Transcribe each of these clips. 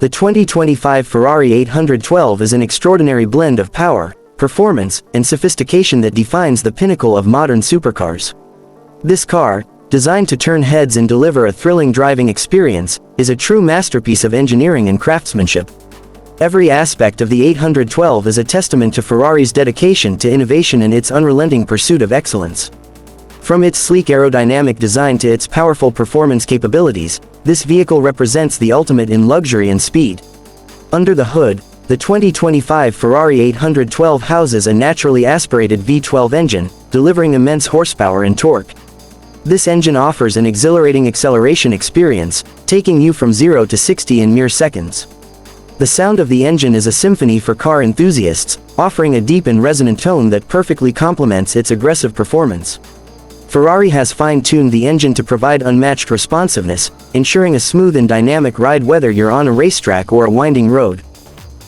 The 2025 Ferrari 812 is an extraordinary blend of power, performance, and sophistication that defines the pinnacle of modern supercars. This car, designed to turn heads and deliver a thrilling driving experience, is a true masterpiece of engineering and craftsmanship. Every aspect of the 812 is a testament to Ferrari's dedication to innovation and its unrelenting pursuit of excellence. From its sleek aerodynamic design to its powerful performance capabilities, this vehicle represents the ultimate in luxury and speed. Under the hood, the 2025 Ferrari 812 houses a naturally aspirated V12 engine, delivering immense horsepower and torque. This engine offers an exhilarating acceleration experience, taking you from 0 to 60 in mere seconds. The sound of the engine is a symphony for car enthusiasts, offering a deep and resonant tone that perfectly complements its aggressive performance. Ferrari has fine-tuned the engine to provide unmatched responsiveness, ensuring a smooth and dynamic ride whether you're on a racetrack or a winding road.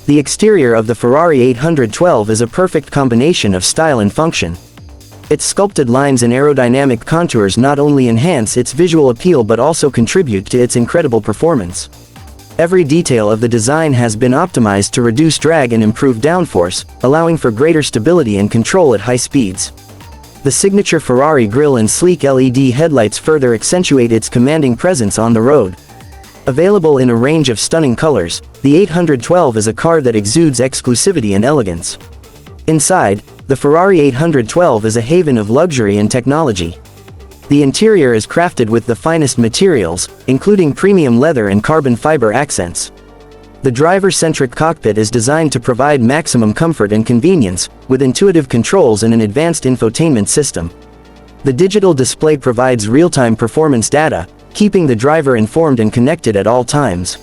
The exterior of the Ferrari 812 is a perfect combination of style and function. Its sculpted lines and aerodynamic contours not only enhance its visual appeal but also contribute to its incredible performance. Every detail of the design has been optimized to reduce drag and improve downforce, allowing for greater stability and control at high speeds. The signature Ferrari grille and sleek LED headlights further accentuate its commanding presence on the road. Available in a range of stunning colors, the 812 is a car that exudes exclusivity and elegance. Inside, the Ferrari 812 is a haven of luxury and technology. The interior is crafted with the finest materials, including premium leather and carbon fiber accents. The driver-centric cockpit is designed to provide maximum comfort and convenience, with intuitive controls and an advanced infotainment system. The digital display provides real-time performance data, keeping the driver informed and connected at all times.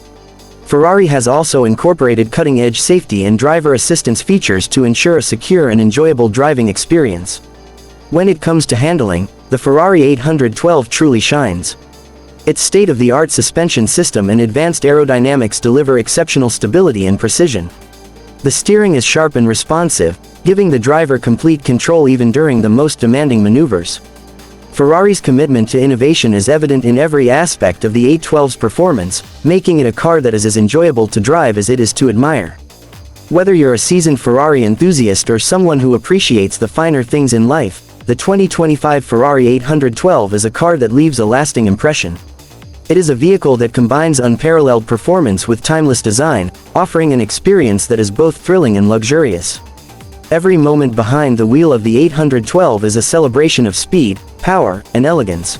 Ferrari has also incorporated cutting-edge safety and driver assistance features to ensure a secure and enjoyable driving experience. When it comes to handling, the Ferrari 812 truly shines. Its state-of-the-art suspension system and advanced aerodynamics deliver exceptional stability and precision. The steering is sharp and responsive, giving the driver complete control even during the most demanding maneuvers. Ferrari's commitment to innovation is evident in every aspect of the 812's performance, making it a car that is as enjoyable to drive as it is to admire. Whether you're a seasoned Ferrari enthusiast or someone who appreciates the finer things in life, the 2025 Ferrari 812 is a car that leaves a lasting impression. It is a vehicle that combines unparalleled performance with timeless design, offering an experience that is both thrilling and luxurious. Every moment behind the wheel of the 812 is a celebration of speed, power, and elegance.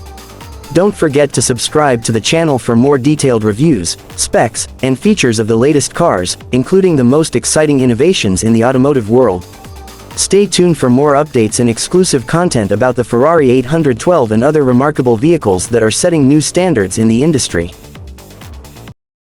Don't forget to subscribe to the channel for more detailed reviews, specs, and features of the latest cars, including the most exciting innovations in the automotive world. Stay tuned for more updates and exclusive content about the Ferrari 812 and other remarkable vehicles that are setting new standards in the industry.